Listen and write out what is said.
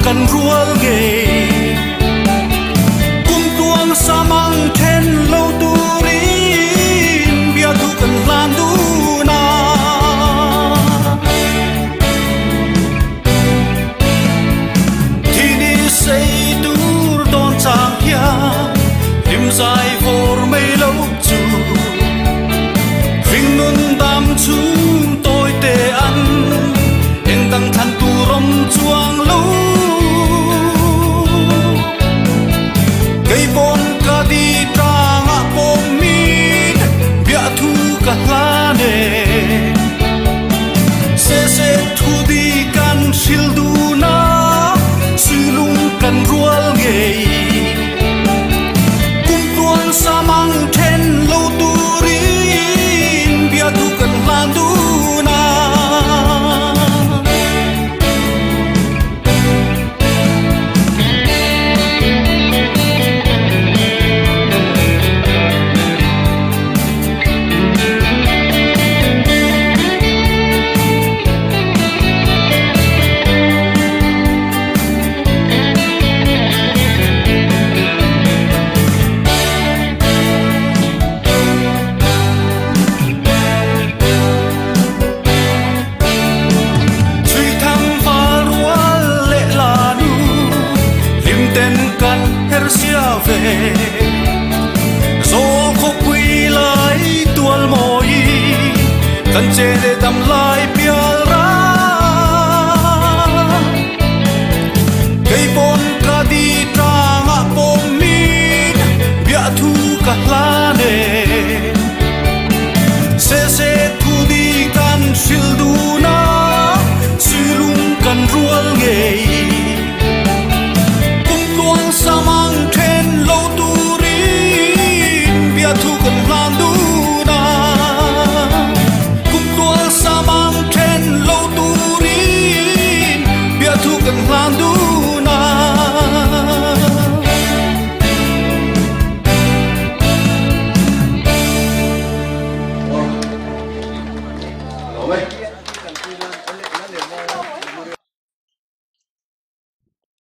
kan rual nge kum tuang samang ten lo turin bia tu kan landu na tini say dur don chang ya lim sai for mei lo chu vinh nun dam chung tôi tê ăn en tăng than tu rom chuang lu cây bon ca đi trang a pom min bia thu ka la ne se thu di kan sil du na silung kan rual nge kum tuan samang ten lo turin bia thu kan landu na về rồi khóc quy lại tuôn môi cần che để tầm lại bia ra cây bon ca đi tra ngã bom min bia thu cả lá nè se thu đi can sil du na silung kan rual nge samang ten lo turin bia thu kan landu na kum tua samang ten lo turin bia thu kan landu